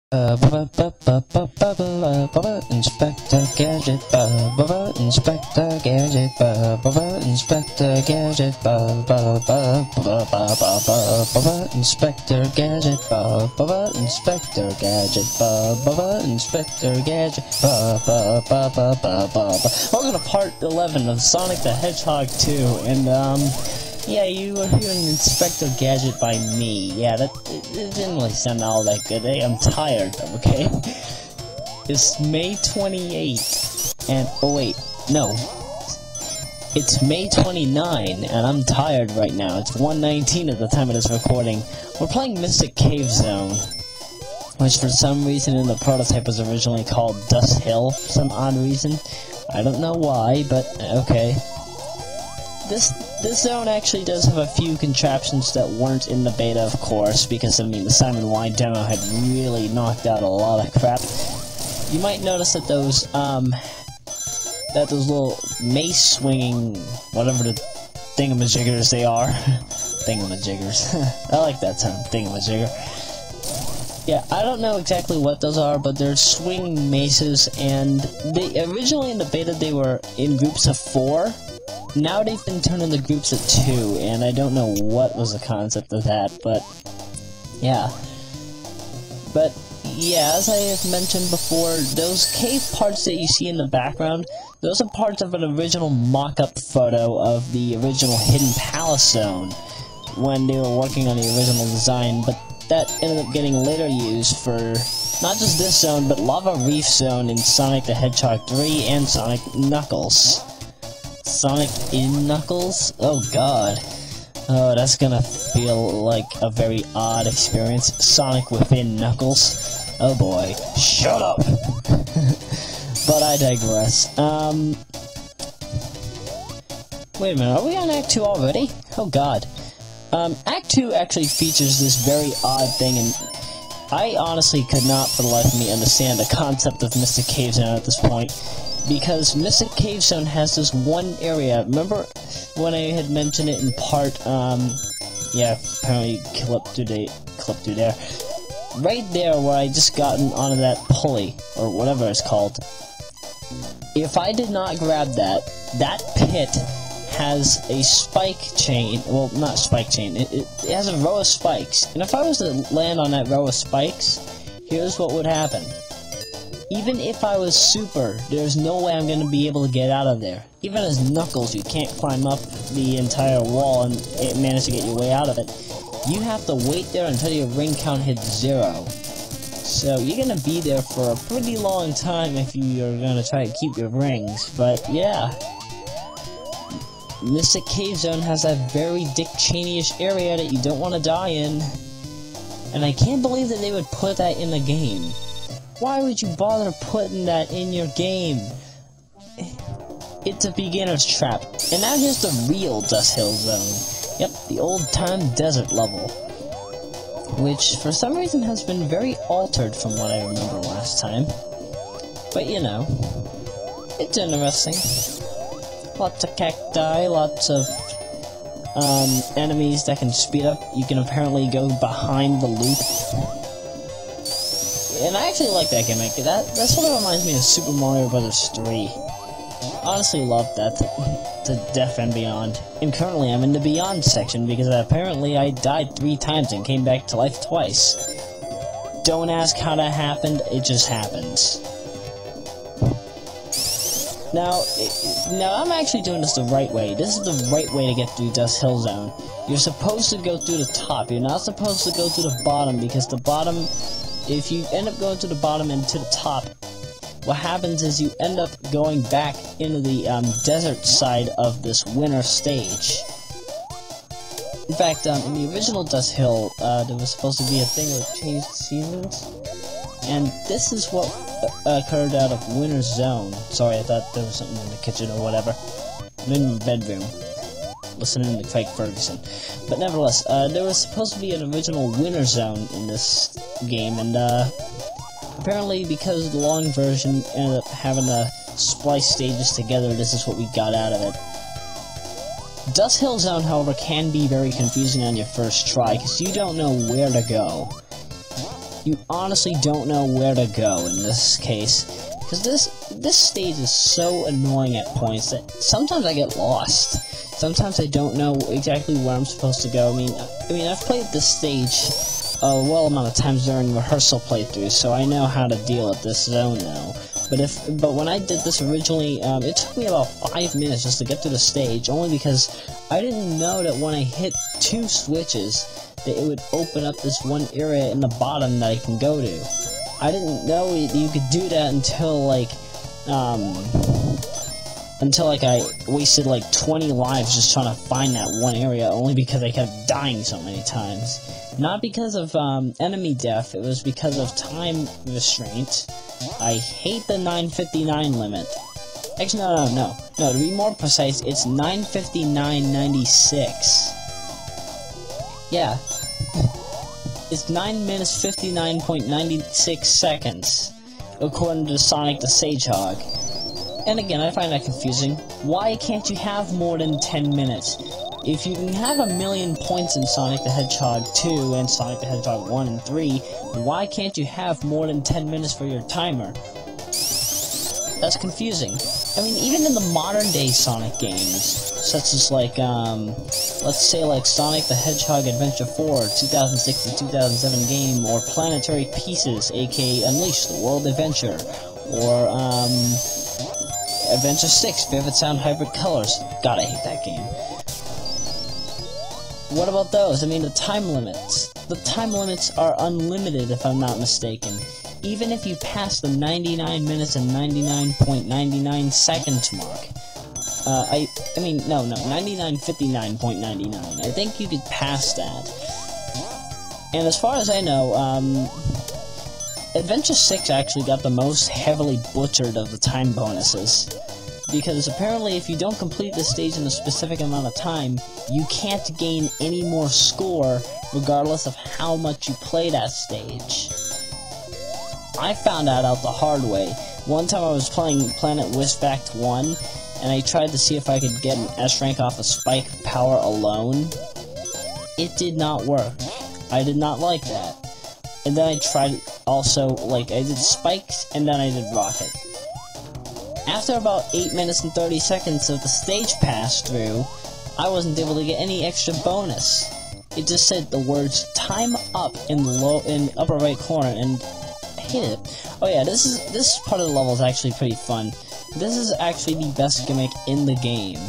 Inspector Gadget, Inspector Gadget, Inspector Gadget, Inspector Gadget, Inspector Gadget, Inspector Gadget. Welcome to part 11 of Sonic the Hedgehog 2, and yeah, you were hearing Inspector Gadget by me. Yeah, it didn't really sound all that good. Hey, I'm tired, okay? It's May 28th, and oh wait, no. It's May 29, and I'm tired right now. It's 1:19 at the time of this recording. We're playing Mystic Cave Zone, which for some reason in the prototype was originally called Dust Hill, for some odd reason. I don't know why, but okay. This zone actually does have a few contraptions that weren't in the beta, of course, because, I mean, the Simon Y demo had really knocked out a lot of crap. You might notice that those little mace-swinging, whatever the thingamajiggers they are. Thingamajiggers. I like that term, thingamajigger. Yeah, I don't know exactly what those are, but they're swinging maces, and they originally in the beta they were in groups of 4. Now they've been turned into groups of 2, and I don't know what was the concept of that, but yeah. But yeah, as I have mentioned before, those cave parts that you see in the background, those are parts of an original mock-up photo of the original Hidden Palace Zone when they were working on the original design, but that ended up getting later used for not just this zone, but Lava Reef Zone in Sonic the Hedgehog 3 and Sonic Knuckles. Sonic in Knuckles? Oh god. Oh, that's gonna feel like a very odd experience. Sonic within Knuckles. Oh boy. Shut up! But I digress. Wait a minute, are we on Act 2 already? Oh god. Act 2 actually features this very odd thing, and I honestly could not for the life of me understand the concept of Mystic Cave Zone at this point. Because Mystic Cave Zone has this one area. Remember when I had mentioned it in part, yeah, apparently clip through there. Right there where I just gotten onto that pulley, or whatever it's called. If I did not grab that pit has a spike chain, well, not spike chain, it has a row of spikes. And if I was to land on that row of spikes, here's what would happen. Even if I was super, there's no way I'm going to be able to get out of there. Even as Knuckles, you can't climb up the entire wall and manage to get your way out of it. You have to wait there until your ring count hits 0. So you're going to be there for a pretty long time if you're going to try to keep your rings. But yeah, Mystic Cave Zone has that very Dick Cheney-ish area that you don't want to die in. And I can't believe that they would put that in the game. Why would you bother putting that in your game? It's a beginner's trap. And now here's the real Dust Hill Zone. Yep, the old-time desert level. Which, for some reason, has been very altered from what I remember last time. But, you know, it's interesting. Lots of cacti, lots of enemies that can speed up. You can apparently go behind the loop. And I actually like that gimmick. That sort of reminds me of Super Mario Bros. 3. Honestly love that to death and beyond. And currently I'm in the Beyond section because apparently I died 3 times and came back to life twice. Don't ask how that happened, it just happens. Now I'm actually doing this the right way. This is the right way to get through Dust Hill Zone. You're supposed to go through the top. You're not supposed to go through the bottom because the bottom... If you end up going to the bottom and to the top, what happens is you end up going back into the desert side of this winter stage. In fact, in the original Dust Hill, there was supposed to be a thing with changed seasons, and this is what occurred out of Winter Zone. Sorry, I thought there was something in the kitchen or whatever. I'm in my bedroom, listening to Craig Ferguson. But nevertheless, there was supposed to be an original Winter Zone in this game, and apparently because the long version ended up having to splice stages together, this is what we got out of it. Dust Hill Zone, however, can be very confusing on your first try, because you don't know where to go. you honestly don't know where to go in this case. Because this stage is so annoying at points that sometimes I get lost. Sometimes I don't know exactly where I'm supposed to go. I mean, I've played this stage a well amount of times during rehearsal playthroughs, so I know how to deal with this zone now. But when I did this originally, it took me about 5 minutes just to get through the stage, only because I didn't know that when I hit 2 switches, that it would open up this one area in the bottom that I can go to. I didn't know you could do that until I wasted like 20 lives just trying to find that one area, only because I kept dying so many times. Not because of enemy death, it was because of time restraint. I hate the 9:59 limit. Actually, no. To be more precise, it's 9:59.96. Yeah. It's 9 minutes 59.96 seconds, according to Sonic the Hedgehog. And again, I find that confusing. Why can't you have more than 10 minutes? If you can have 1,000,000 points in Sonic the Hedgehog 2 and Sonic the Hedgehog 1 and 3, why can't you have more than 10 minutes for your timer? That's confusing. I mean, even in the modern day Sonic games, such as like, let's say like Sonic the Hedgehog Adventure 4, 2006 to 2007 game, or Planetary Pieces, aka Unleash the World Adventure, or, Adventure 6, Vivid Sound Hybrid Colors. God, I hate that game. What about those? I mean, the time limits. The time limits are unlimited, if I'm not mistaken. Even if you pass the 99 minutes and 99.99 seconds mark. No, 99:59.99. I think you could pass that. And as far as I know, Adventure 6 actually got the most heavily butchered of the time bonuses. Because apparently if you don't complete the stage in a specific amount of time, you can't gain any more score regardless of how much you play that stage. I found that out the hard way. One time I was playing Planet Wishfact 1, and I tried to see if I could get an S rank off of Spike Power alone. It did not work. I did not like that. And then I tried also, like, I did Spikes, and then I did Rocket. After about 8 minutes and 30 seconds of the stage pass through, I wasn't able to get any extra bonus. It just said the words "time up" in the upper right corner, and I hated it. Oh yeah, this part of the level is actually pretty fun. This is actually the best gimmick in the game.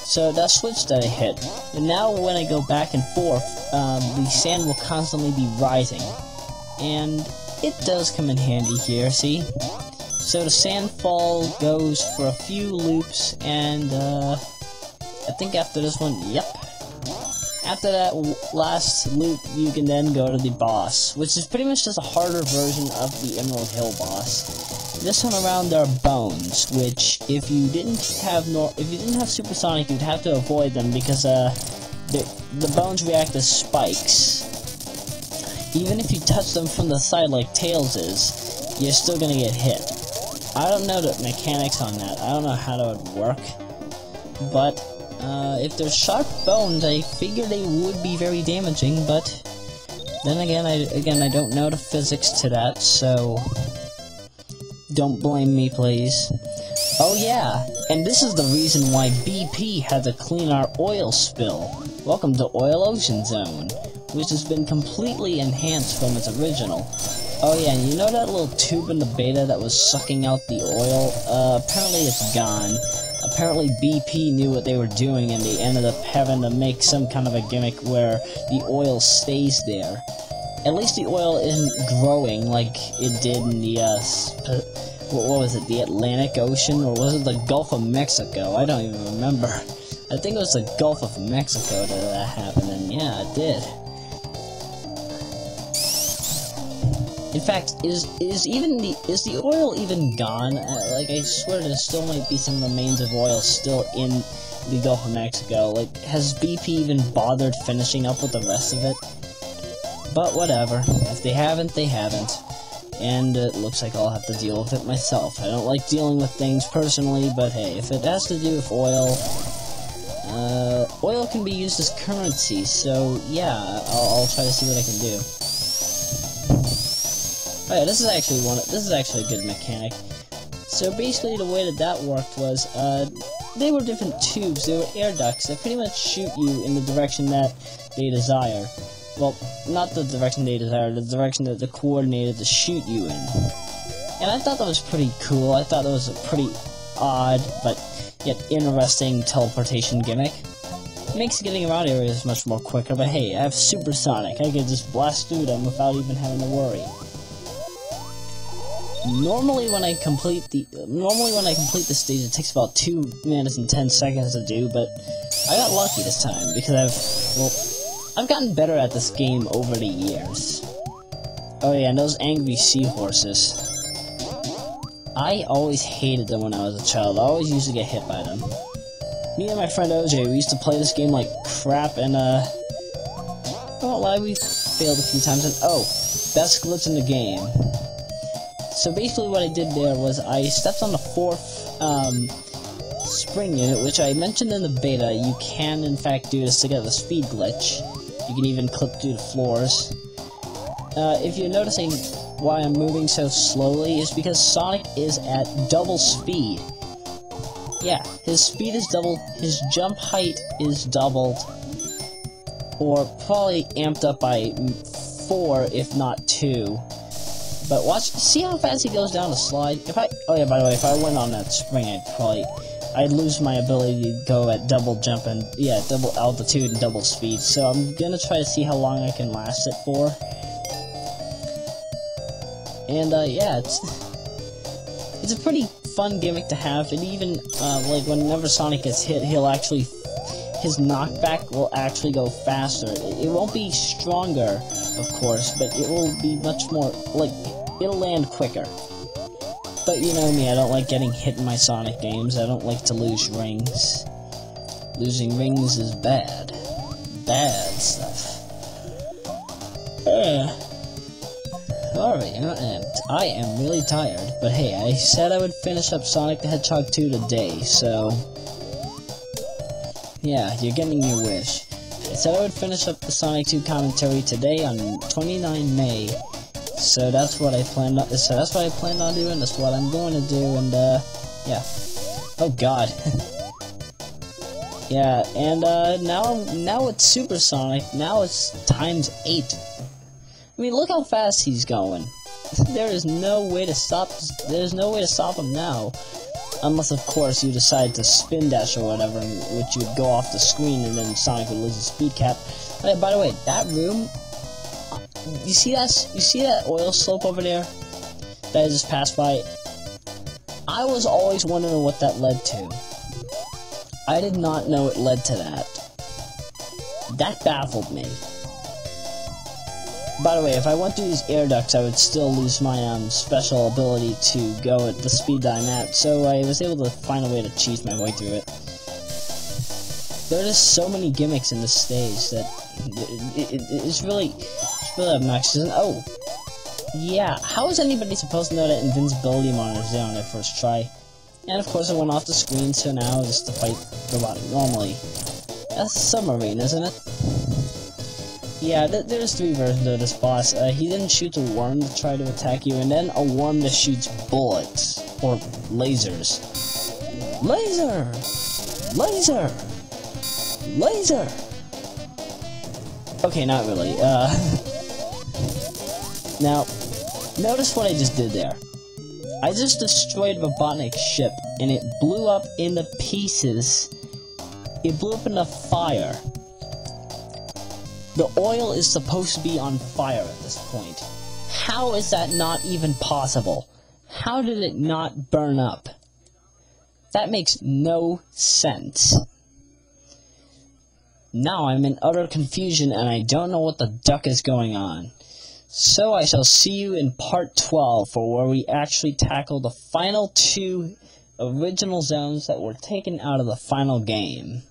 So that switch that I hit, and now when I go back and forth, the sand will constantly be rising, and it does come in handy here. See? So the sand fall goes for a few loops, and I think after this one, yep. After that last loop, you can then go to the boss, which is pretty much just a harder version of the Emerald Hill boss. This time around, there are bones, which if you didn't have Supersonic, you'd have to avoid them because the bones react as spikes. Even if you touch them from the side like Tails is, you're still gonna get hit. I don't know the mechanics on that. I don't know how that would work. But, if they're sharp bones, I figure they would be very damaging, but then again, I don't know the physics to that, so don't blame me, please. Oh yeah, and this is the reason why BP had to clean our oil spill. Welcome to Oil Ocean Zone, which has been completely enhanced from its original. Oh yeah, and you know that little tube in the beta that was sucking out the oil? Apparently it's gone. Apparently BP knew what they were doing, and they ended up having to make some kind of a gimmick where the oil stays there. At least the oil isn't growing like it did in the, what was it, the Atlantic Ocean? Or was it the Gulf of Mexico? I don't even remember. I think it was the Gulf of Mexico that happened, and yeah, it did. In fact, is the oil even gone? Like, I swear there still might be some remains of oil still in the Gulf of Mexico. Like, has BP even bothered finishing up with the rest of it? But whatever. If they haven't, they haven't. And it looks like I'll have to deal with it myself. I don't like dealing with things personally, but hey, if it has to do with oil, oil can be used as currency, so yeah, I'll try to see what I can do. Oh yeah, this is actually a good mechanic. So basically the way that worked was, they were different tubes, they were air ducts that pretty much shoot you in the direction that they desire. Well, not the direction they desire, the direction that they're coordinated to shoot you in. And I thought that was pretty cool. I thought that was a pretty odd, but yet interesting teleportation gimmick. It makes getting around areas much more quicker, but hey, I have supersonic. I can just blast through them without even having to worry. Normally when I complete the stage, it takes about 2 minutes and 10 seconds to do, but I got lucky this time because I've gotten better at this game over the years. Oh yeah, and those angry seahorses. I always hated them when I was a child. I always used to get hit by them. Me and my friend OJ, we used to play this game like crap, and I won't lie, we failed a few times, and oh, best glitch in the game. So basically what I did there was I stepped on the 4th spring unit, which I mentioned in the beta. You can in fact do this to get the speed glitch. You can even clip through the floors. If you're noticing why I'm moving so slowly, is because Sonic is at double speed. Yeah, his speed is doubled, his jump height is doubled, or probably amped up by 4 if not 2. But watch, see how fast he goes down the slide? Oh yeah, by the way, if I went on that spring, I'd lose my ability to go at double jump and, yeah, double altitude and double speed. So I'm gonna try to see how long I can last it for. And, yeah, it's a pretty fun gimmick to have. And even, like, whenever Sonic gets hit, his knockback will actually go faster. It won't be stronger, of course, but it will be much more, like, it'll land quicker. But you know me, I don't like getting hit in my Sonic games. I don't like to lose rings. Losing rings is bad. Bad stuff. Alright, I am really tired, but hey, I said I would finish up Sonic the Hedgehog 2 today, so yeah, you're getting your wish. I said I would finish up the Sonic 2 commentary today on 29 May, so that's what I planned on. So that's what I planned on doing. That's what I'm going to do, and yeah. Oh God. Yeah, and now it's Super Sonic. Now it's times 8. I mean, look how fast he's going. There is no way to stop. There's no way to stop him now. Unless, of course, you decide to spin dash or whatever, in which you would go off the screen and then Sonic would lose his speed cap. By the way, that room, you see that oil slope over there that I just passed by? I was always wondering what that led to. I did not know it led to that. That baffled me. By the way, if I went through these air ducts, I would still lose my special ability to go at the speed that I'm at, so I was able to find a way to cheese my way through it. There are just so many gimmicks in this stage that it's really obnoxious. And oh, yeah, how is anybody supposed to know that invincibility monitor is there on their first try? And of course, I went off the screen, so now just to fight Robot normally. That's a submarine, isn't it? Yeah, there's 3 versions of this boss. He didn't shoot a worm to try to attack you, and then a worm that shoots bullets. Or lasers. Laser! Laser! Laser! Okay, not really. Now, notice what I just did there. I just destroyed Robotnik's ship, and it blew up into pieces. It blew up into fire. The oil is supposed to be on fire at this point. How is that not even possible? How did it not burn up? That makes no sense. Now I'm in utter confusion and I don't know what the duck is going on. So I shall see you in part 12 for where we actually tackle the final 2 original zones that were taken out of the final game.